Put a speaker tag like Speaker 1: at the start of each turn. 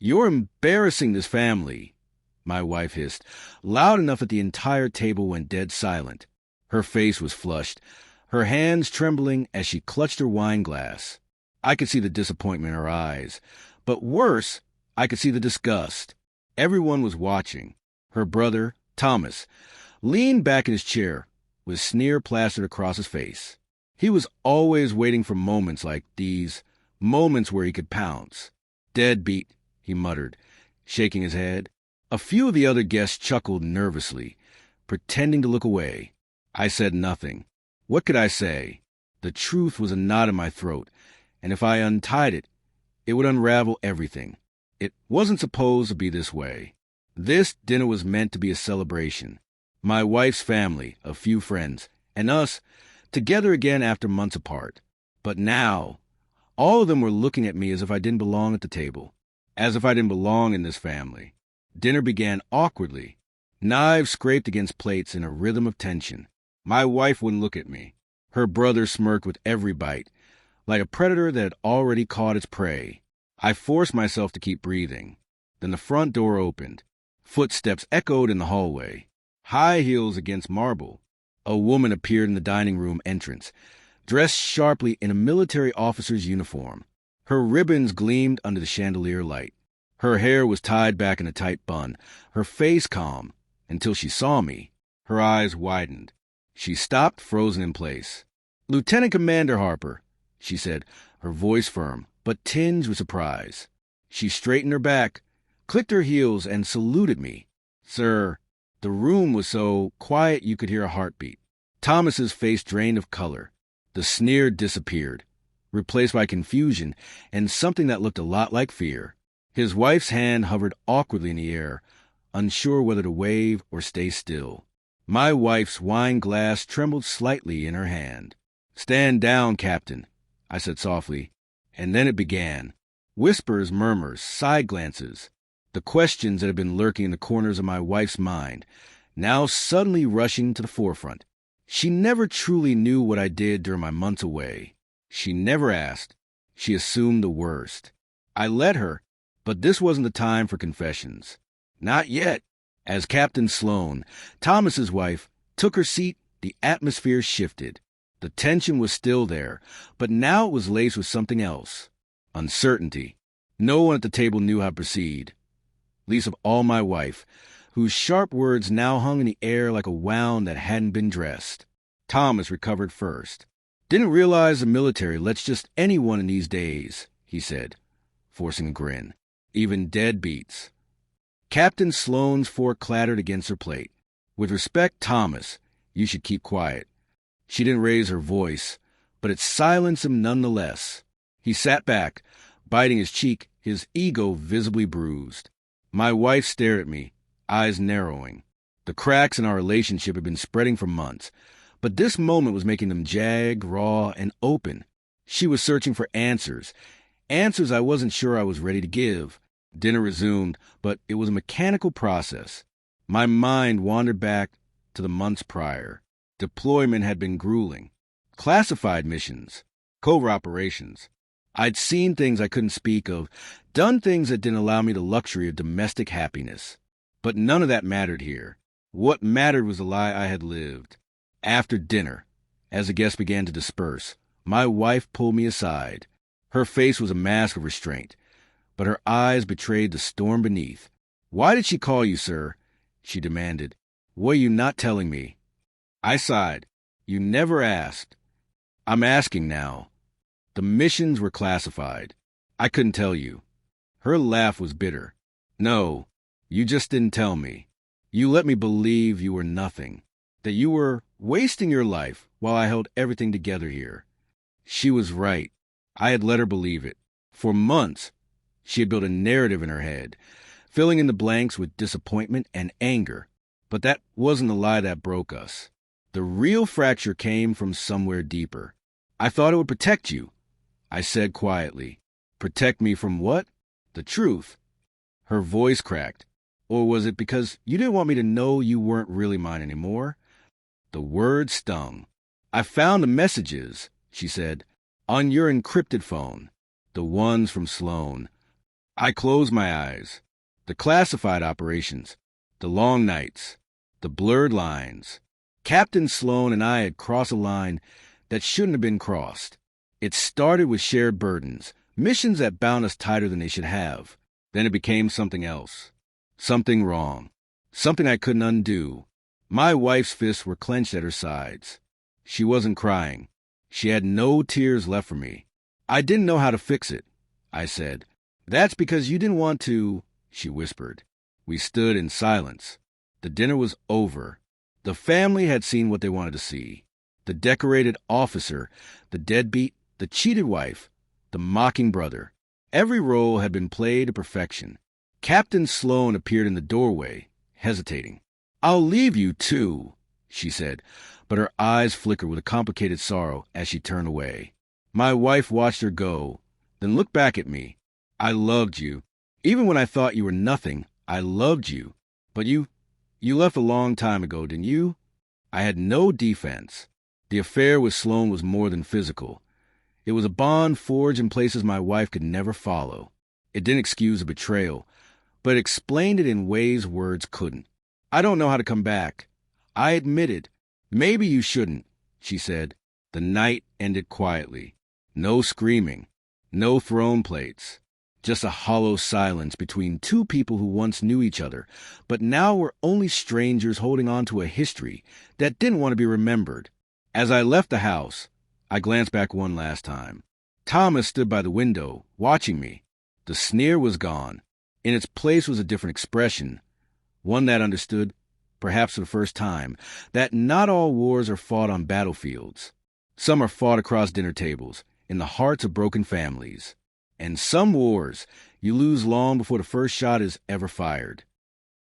Speaker 1: "You're embarrassing this family," my wife hissed, loud enough that the entire table went dead silent. Her face was flushed, her hands trembling as she clutched her wine glass. I could see the disappointment in her eyes. But worse, I could see the disgust. Everyone was watching. Her brother, Thomas, leaned back in his chair, with sneer plastered across his face. He was always waiting for moments like these, moments where he could pounce. "Deadbeat," he muttered, shaking his head. A few of the other guests chuckled nervously, pretending to look away. I said nothing. What could I say? The truth was a knot in my throat, and if I untied it, it would unravel everything. It wasn't supposed to be this way. This dinner was meant to be a celebration. My wife's family, a few friends, and us, together again after months apart. But now, all of them were looking at me as if I didn't belong at the table, as if I didn't belong in this family. Dinner began awkwardly. Knives scraped against plates in a rhythm of tension. My wife wouldn't look at me. Her brother smirked with every bite, like a predator that had already caught its prey. I forced myself to keep breathing. Then the front door opened. Footsteps echoed in the hallway. High heels against marble. A woman appeared in the dining room entrance, dressed sharply in a military officer's uniform. Her ribbons gleamed under the chandelier light. Her hair was tied back in a tight bun, her face calm, until she saw me. Her eyes widened. She stopped, frozen in place. "Lieutenant Commander Harper," she said, her voice firm, but tinged with surprise. She straightened her back, clicked her heels, and saluted me. "Sir." The room was so quiet you could hear a heartbeat. Thomas's face drained of color. The sneer disappeared, replaced by confusion and something that looked a lot like fear. His wife's hand hovered awkwardly in the air, unsure whether to wave or stay still. My wife's wine glass trembled slightly in her hand. "Stand down, Captain," I said softly, and then it began. Whispers, murmurs, side glances. The questions that had been lurking in the corners of my wife's mind, now suddenly rushing to the forefront. She never truly knew what I did during my months away. She never asked. She assumed the worst. I let her, but this wasn't the time for confessions. Not yet. As Captain Sloan, Thomas's wife, took her seat, the atmosphere shifted. The tension was still there, but now it was laced with something else. Uncertainty. No one at the table knew how to proceed. Least of all my wife, whose sharp words now hung in the air like a wound that hadn't been dressed. Thomas recovered first. "Didn't realize the military lets just anyone in these days," he said, forcing a grin. "Even deadbeats." Captain Sloane's fork clattered against her plate. "With respect, Thomas, you should keep quiet." She didn't raise her voice, but it silenced him nonetheless. He sat back, biting his cheek, his ego visibly bruised. My wife stared at me, eyes narrowing. The cracks in our relationship had been spreading for months, but this moment was making them jagged, raw, and open. She was searching for answers I wasn't sure I was ready to give. Dinner resumed, but it was a mechanical process. My mind wandered back to the months prior. Deployment had been grueling. Classified missions, covert operations. I'd seen things I couldn't speak of, done things that didn't allow me the luxury of domestic happiness. But none of that mattered here. What mattered was the lie I had lived. After dinner, as the guests began to disperse, my wife pulled me aside. Her face was a mask of restraint, but her eyes betrayed the storm beneath. "Why did she call you, sir?" she demanded. "What are you not telling me?" I sighed. "You never asked." "I'm asking now." "The missions were classified. I couldn't tell you." Her laugh was bitter. "No, you just didn't tell me. You let me believe you were nothing, that you were wasting your life while I held everything together here." She was right. I had let her believe it. For months, she had built a narrative in her head, filling in the blanks with disappointment and anger. But that wasn't the lie that broke us. The real fracture came from somewhere deeper. "I thought it would protect you," I said quietly. "Protect me from what?" "The truth." Her voice cracked. "Or was it because you didn't want me to know you weren't really mine anymore?" The word stung. "I found the messages," she said, "on your encrypted phone. The ones from Sloan. I closed my eyes. The classified operations, the long nights, the blurred lines. Captain Sloan and I had crossed a line that shouldn't have been crossed. It started with shared burdens, missions that bound us tighter than they should have. Then it became something else. Something wrong. Something I couldn't undo. My wife's fists were clenched at her sides. She wasn't crying. She had no tears left for me. I didn't know how to fix it, I said. That's because you didn't want to, she whispered. We stood in silence. The dinner was over. The family had seen what they wanted to see. The decorated officer, the deadbeat, the cheated wife, the mocking brother. Every role had been played to perfection. Captain Sloan appeared in the doorway, hesitating. I'll leave you too, she said, but her eyes flickered with a complicated sorrow as she turned away. My wife watched her go, then looked back at me. I loved you. Even when I thought you were nothing, I loved you. But you left a long time ago, didn't you? I had no defense. The affair with Sloan was more than physical. It was a bond forged in places my wife could never follow. It didn't excuse a betrayal, but it explained it in ways words couldn't. I don't know how to come back. I admitted. Maybe you shouldn't, she said. The night ended quietly. No screaming. No throne plates. Just a hollow silence between two people who once knew each other, but now were only strangers holding on to a history that didn't want to be remembered. As I left the house, I glanced back one last time. Thomas stood by the window, watching me. The sneer was gone. In its place was a different expression, one that understood, perhaps for the first time, that not all wars are fought on battlefields. Some are fought across dinner tables, in the hearts of broken families. And some wars you lose long before the first shot is ever fired.